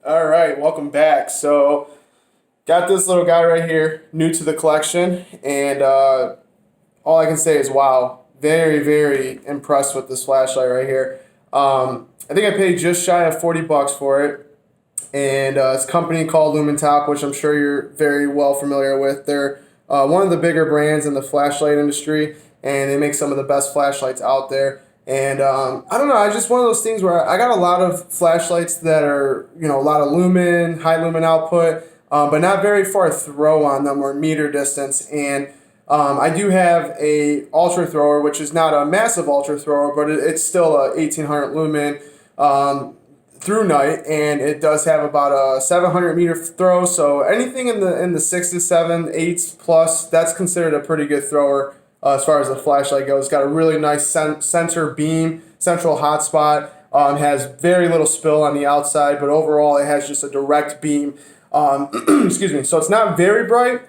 All right, welcome back. So, got this little guy right here, new to the collection, and all I can say is wow, very, very impressed with this flashlight right here. I think I paid just shy of $40 for it, and it's a company called Lumentop, which I'm sure you're very well familiar with. They're one of the bigger brands in the flashlight industry, and they make some of the best flashlights out there. And I don't know, I just one of those things where I got a lot of flashlights that are, a lot of lumen, high lumen output, but not very far throw on them or meter distance. And I do have a ultra thrower, which is not a massive ultra thrower, but it's still a 1800 lumen through night, and it does have about a 700-meter throw. So anything in the 6 to 7, 8 plus, that's considered a pretty good thrower as far as the flashlight goes. It's got a really nice center beam, central hotspot. Has very little spill on the outside, but overall it has just a direct beam. Excuse me. So it's not very bright.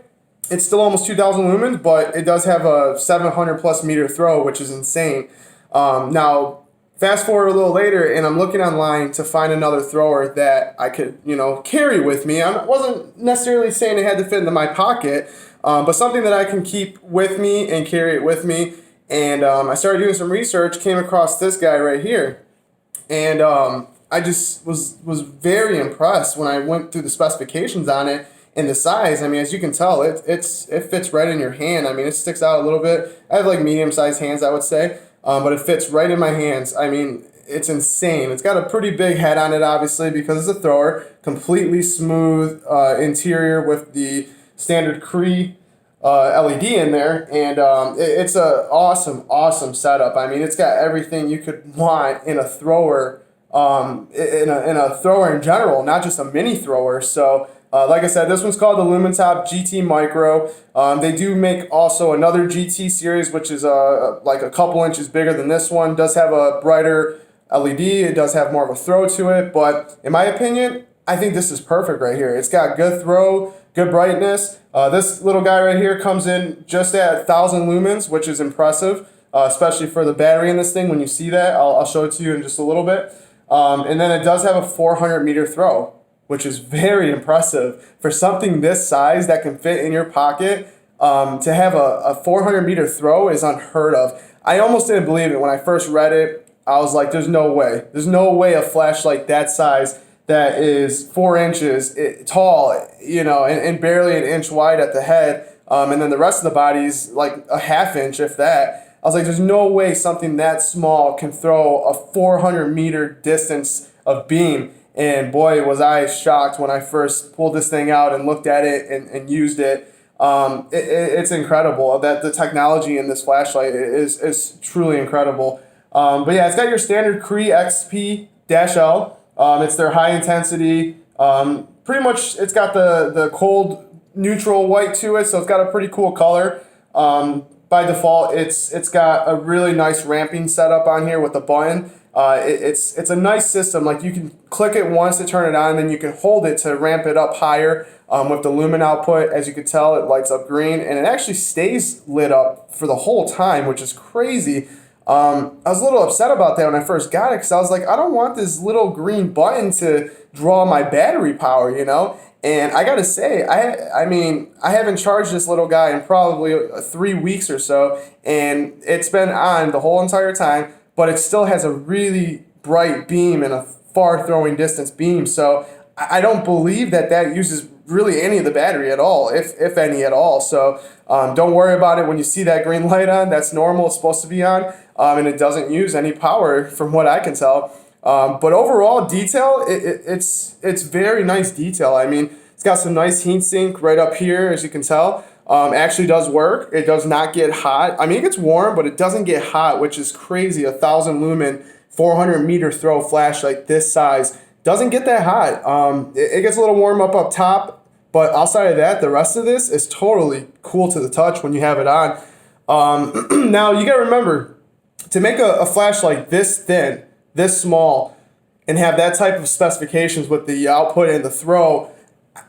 It's still almost 2,000 lumens, but it does have a 700 plus meter throw, which is insane. Now, fast forward a little later, and I'm looking online to find another thrower that I could, carry with me. I wasn't necessarily saying it had to fit into my pocket, but something that I can keep with me and carry it with me. And I started doing some research, came across this guy right here, and I just was very impressed when I went through the specifications on it and the size. I mean, as you can tell, it fits right in your hand. I mean, it sticks out a little bit. I have like medium-sized hands, I would say, but it fits right in my hands. I mean, it's insane. It's got a pretty big head on it, obviously, because it's a thrower. Completely smooth interior with the standard Cree LED in there, and it's a awesome setup. I mean, it's got everything you could want in a thrower, in a thrower in general, not just a mini thrower. So, like I said, this one's called the Lumentop GT Micro. They do make also another GT series, which is like a couple inches bigger than this one. Does have a brighter LED. It does have more of a throw to it, but in my opinion, I think this is perfect right here. It's got good throw, good brightness. This little guy right here comes in just at 1,000 lumens, which is impressive, especially for the battery in this thing. When you see that, I'll show it to you in just a little bit. And then it does have a 400-meter throw, which is very impressive. For something this size that can fit in your pocket, to have a 400-meter throw is unheard of. I almost didn't believe it when I first read it. I was like, there's no way. There's no way a flashlight that size that is 4 inches tall, and barely an inch wide at the head, and then the rest of the body is like a half inch, if that. I was like, there's no way something that small can throw a 400-meter distance of beam. And boy, was I shocked when I first pulled this thing out and looked at it and used it. It's incredible that the technology in this flashlight is truly incredible. But yeah, it's got your standard Cree XP-L. It's their high intensity. Pretty much, it's got the cold neutral white to it, so it's got a pretty cool color. By default, it's got a really nice ramping setup on here with the button. It's a nice system. Like, you can click it once to turn it on, and then you can hold it to ramp it up higher. With the lumen output, as you can tell, it lights up green, and it actually stays lit up for the whole time, which is crazy. I was a little upset about that when I first got it, because I was like, I don't want this little green button to draw my battery power, And I gotta say, I mean, I haven't charged this little guy in probably 3 weeks or so, and it's been on the whole entire time, but it still has a really bright beam and a far throwing distance beam. So I don't believe that uses really any of the battery at all, if any at all. So don't worry about it when you see that green light on. That's normal. It's supposed to be on, and it doesn't use any power from what I can tell. But overall detail, it's very nice detail. I mean, it's got some nice heat sink right up here, as you can tell. Actually does work. It does not get hot. I mean, it gets warm, but it doesn't get hot, which is crazy. 1,000 lumen, 400-meter throw flashlight this size doesn't get that hot. It gets a little warm up top, but outside of that, the rest of this is totally cool to the touch when you have it on. Now, you got to remember, to make a flashlight this thin, this small, and have that type of specifications with the output and the throw,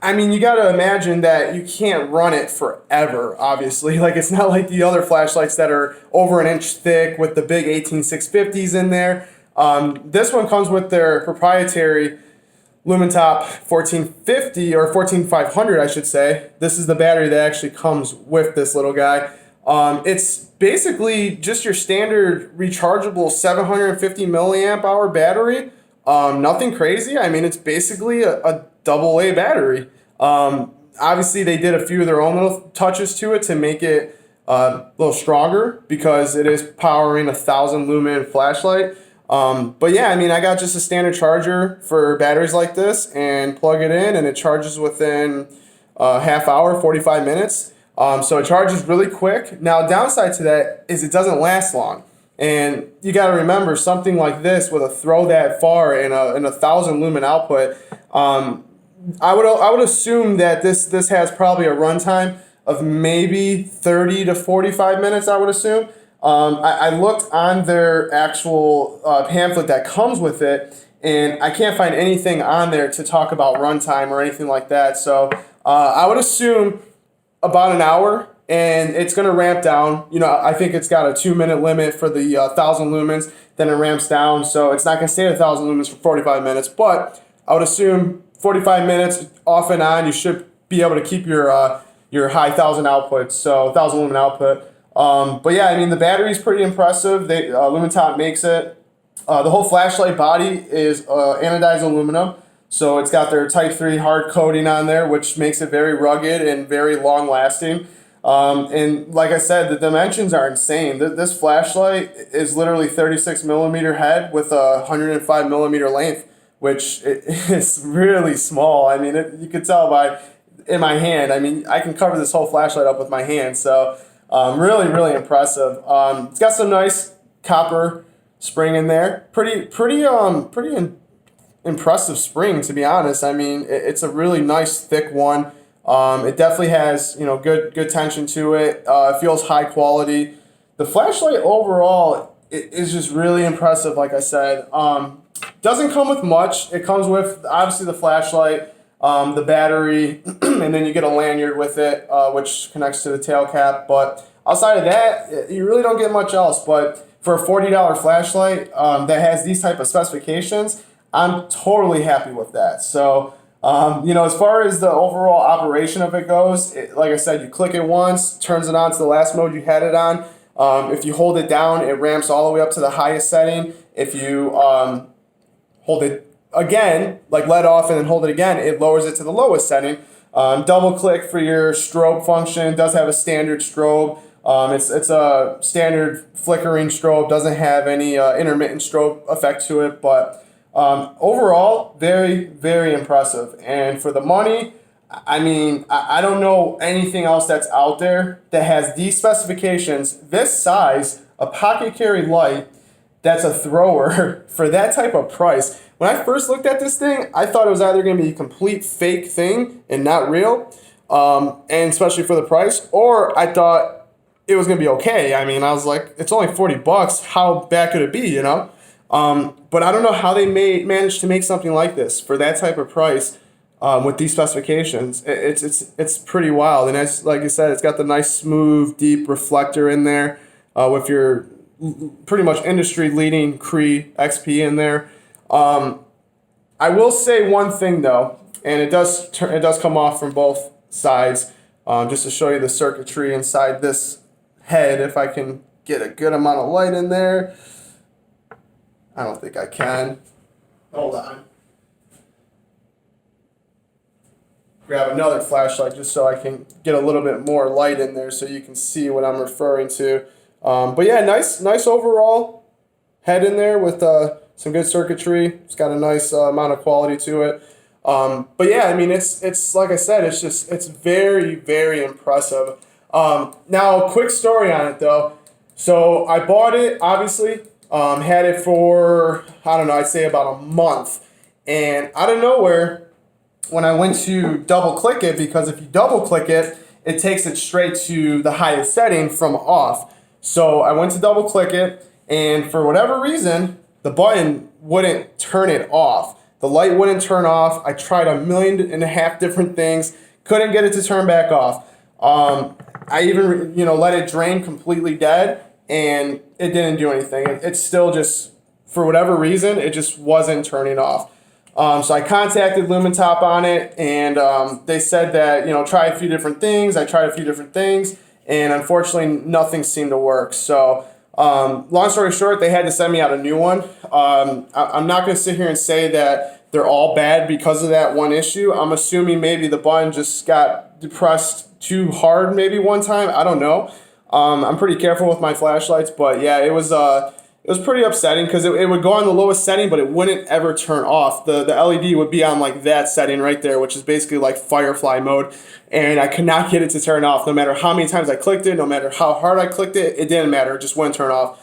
I mean, you got to imagine that you can't run it forever, obviously. Like, it's not like the other flashlights that are over an inch thick with the big 18650s in there. This one comes with their proprietary Lumentop 1450 or 14500, I should say. This is the battery that actually comes with this little guy. It's basically just your standard rechargeable 750 milliamp hour battery. Nothing crazy. I mean, it's basically a AA battery. Obviously, they did a few of their own little touches to it to make it a little stronger because it is powering a 1,000 lumen flashlight. But yeah, I mean, I got just a standard charger for batteries like this and plug it in and it charges within a half hour, 45 minutes. So it charges really quick. Now, downside to that is it doesn't last long. And you got to remember something like this with a throw that far in a 1,000 lumen output. I would assume that this has probably a runtime of maybe 30 to 45 minutes, I would assume. I looked on their actual pamphlet that comes with it, and I can't find anything on there to talk about runtime or anything like that. So I would assume about an hour, and it's going to ramp down. You know, I think it's got a 2-minute limit for the 1,000 lumens, then it ramps down. So it's not going to stay at 1,000 lumens for 45 minutes, but I would assume 45 minutes off and on, you should be able to keep your high 1,000 outputs, so 1,000 lumen output. But yeah, I mean, the battery's pretty impressive. Lumentop makes it. The whole flashlight body is anodized aluminum, so it's got their Type 3 hard coating on there, which makes it very rugged and very long lasting. And like I said, the dimensions are insane. This flashlight is literally 36 millimeter head with a 105 millimeter length, which is really small. I mean, you could tell by in my hand. I mean, I can cover this whole flashlight up with my hand. So really, really impressive. It's got some nice copper spring in there. Pretty impressive spring, to be honest. I mean, it's a really nice thick one. It definitely has, you know, good tension to it. It feels high quality. The flashlight overall is just really impressive. Like I said, doesn't come with much. It comes with obviously the flashlight, the battery, and then you get a lanyard with it, which connects to the tail cap. But outside of that, you really don't get much else. But for a $40 flashlight that has these type of specifications, I'm totally happy with that. So, you know, as far as the overall operation of it goes, like I said, you click it once, turns it on to the last mode you had it on. If you hold it down, it ramps all the way up to the highest setting. If you hold it again, like let off and then hold it again, it lowers it to the lowest setting. Double click for your strobe function. It does have a standard strobe. It's a standard flickering strobe, doesn't have any intermittent strobe effect to it, but overall, very, very impressive. And for the money, I mean, I don't know anything else that's out there that has these specifications, this size, a pocket carry light, that's a thrower for that type of price. When I first looked at this thing, I thought it was either going to be a complete fake thing and not real, and especially for the price, or I thought it was going to be okay. I mean, I was like, it's only $40. How bad could it be, you know? But I don't know how they managed to make something like this for that type of price with these specifications. It's pretty wild. And as like you said, it's got the nice, smooth, deep reflector in there with your pretty much industry-leading Cree XP in there. I will say one thing though, and it does come off from both sides, just to show you the circuitry inside this head. If I can get a good amount of light in there. I don't think I can. Hold on. Grab another flashlight just so I can get a little bit more light in there so you can see what I'm referring to. But yeah, nice overall head in there with some good circuitry. It's got a nice amount of quality to it. But yeah, I mean, it's like I said, it's very, very impressive. Now, quick story on it though. So I bought it, obviously. Had it for, I don't know, I'd say about a month. And out of nowhere, when I went to double click it, because if you double click it, it takes it straight to the highest setting from off. So I went to double click it, and for whatever reason, the button wouldn't turn it off. The light wouldn't turn off. I tried 1.5 million different things, couldn't get it to turn back off. I even, let it drain completely dead, and it didn't do anything. It's still just, for whatever reason, it just wasn't turning off. So I contacted Lumentop on it, and they said that, try a few different things. I tried a few different things, and unfortunately nothing seemed to work. So long story short, they had to send me out a new one. I'm not going to sit here and say that they're all bad because of that one issue. I'm assuming maybe the button just got depressed too hard maybe one time. I don't know. I'm pretty careful with my flashlights, but yeah, it was pretty upsetting because it would go on the lowest setting, but it wouldn't ever turn off. The LED would be on like that setting right there, which is basically like firefly mode, and I could not get it to turn off. No matter how many times I clicked it, no matter how hard I clicked it, it didn't matter. It just wouldn't turn off.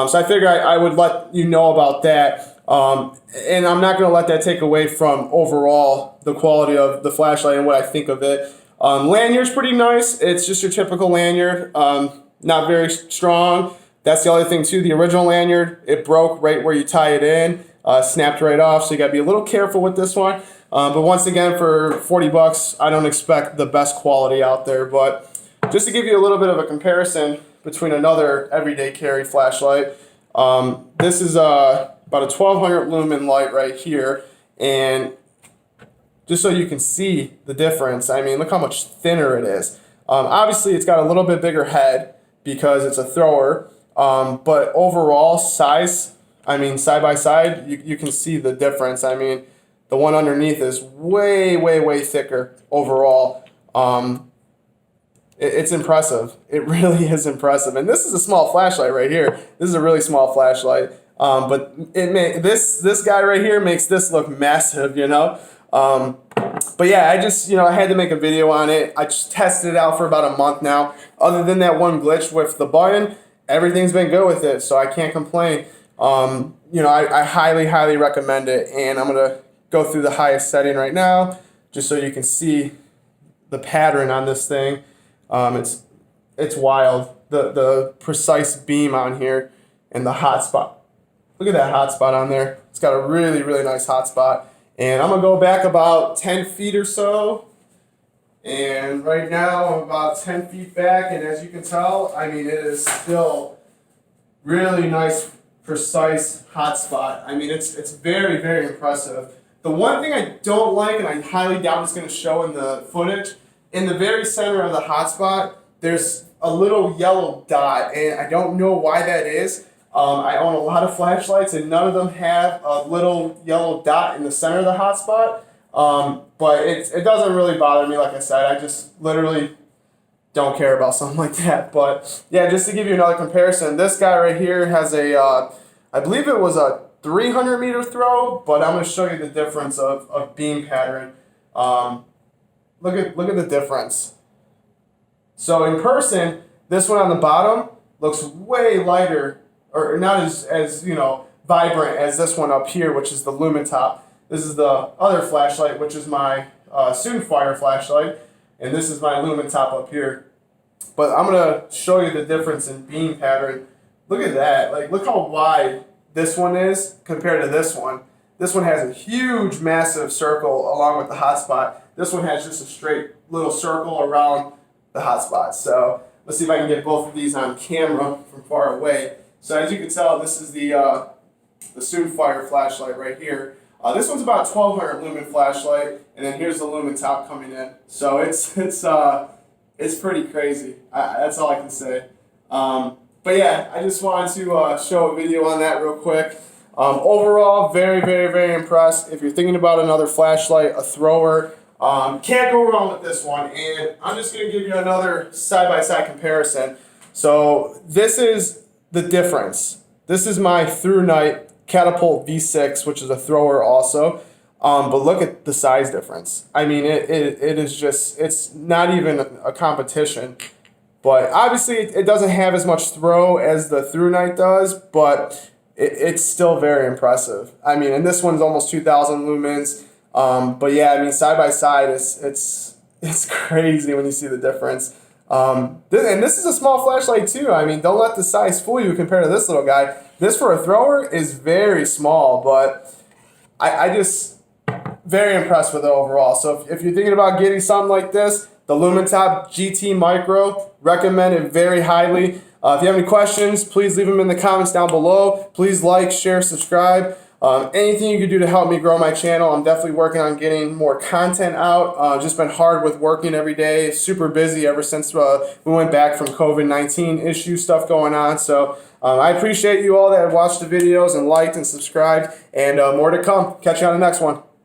So I figured I would let you know about that, and I'm not going to let that take away from overall the quality of the flashlight and what I think of it. Lanyard's pretty nice. It's just your typical lanyard, not very strong. That's the other thing too. The original lanyard, it broke right where you tie it in, snapped right off. So you got to be a little careful with this one. But once again, for 40 bucks, I don't expect the best quality out there. But just to give you a little bit of a comparison between another everyday carry flashlight, this is about a 1200 lumen light right here, and just so you can see the difference, I mean, look how much thinner it is. Obviously, it's got a little bit bigger head because it's a thrower. But overall size, I mean, side by side, you can see the difference. I mean, the one underneath is way, way, way thicker overall. It's impressive. It really is impressive. And this is a small flashlight right here. This is a really small flashlight. But this guy right here makes this look massive, But yeah, I just, I had to make a video on it. I just tested it out for about a month now. Other than that one glitch with the button, everything's been good with it, so I can't complain. I highly, highly recommend it, and I'm going to go through the highest setting right now just so you can see the pattern on this thing. It's wild, the precise beam on here and the hot spot. Look at that hot spot on there. It's got a really, really nice hot spot. And I'm going to go back about 10 feet or so. And right now I'm about 10 feet back, and as you can tell, I mean, it is still really nice, precise hot spot. I mean, it's very, very impressive. The one thing I don't like, and I highly doubt it's going to show in the footage, in the very center of the hot spot, there's a little yellow dot, and I don't know why that is. I own a lot of flashlights, and none of them have a little yellow dot in the center of the hot spot. But it doesn't really bother me, like I said. I just literally don't care about something like that. But yeah, just to give you another comparison, this guy right here has I believe it was a 300 meter throw, but I'm going to show you the difference of beam pattern. Look at the difference. So in person, this one on the bottom looks way lighter, or not as vibrant as this one up here, which is the Lumentop. This is the other flashlight, which is my Soonfire flashlight, and this is my Lumentop up here. But I'm going to show you the difference in beam pattern. Look at that. Like, look how wide this one is compared to this one. This one has a huge, massive circle along with the hotspot. This one has just a straight little circle around the hotspot. So let's see if I can get both of these on camera from far away. So as you can tell, this is the Soonfire flashlight right here. This one's about 1200 lumen flashlight, and then here's the Lumentop coming in. So it's pretty crazy. That's all I can say. But yeah, I just wanted to show a video on that real quick. Overall, very, very, very impressed. If you're thinking about another flashlight, a thrower, can't go wrong with this one. And I'm just going to give you another side-by-side comparison. So this is the difference. This is my through night Catapult V6, which is a thrower also. But look at the size difference. I mean, it is just, it's not even a competition. But obviously, it doesn't have as much throw as the through night does, but it's still very impressive. I mean, and this one's almost 2,000 lumens. But yeah, I mean, side by side, it's crazy when you see the difference. And this is a small flashlight too. I mean, don't let the size fool you compared to this little guy. This for a thrower is very small, but I just very impressed with it overall. So if you're thinking about getting something like this, the Lumentop GT Micro, recommend it very highly. If you have any questions, please leave them in the comments down below. Please like, share, subscribe. Anything you could do to help me grow my channel. I'm definitely working on getting more content out. Just been hard with working every day, super busy ever since we went back from COVID-19 issue stuff going on. So I appreciate you all that have watched the videos and liked and subscribed, and more to come. Catch you on the next one.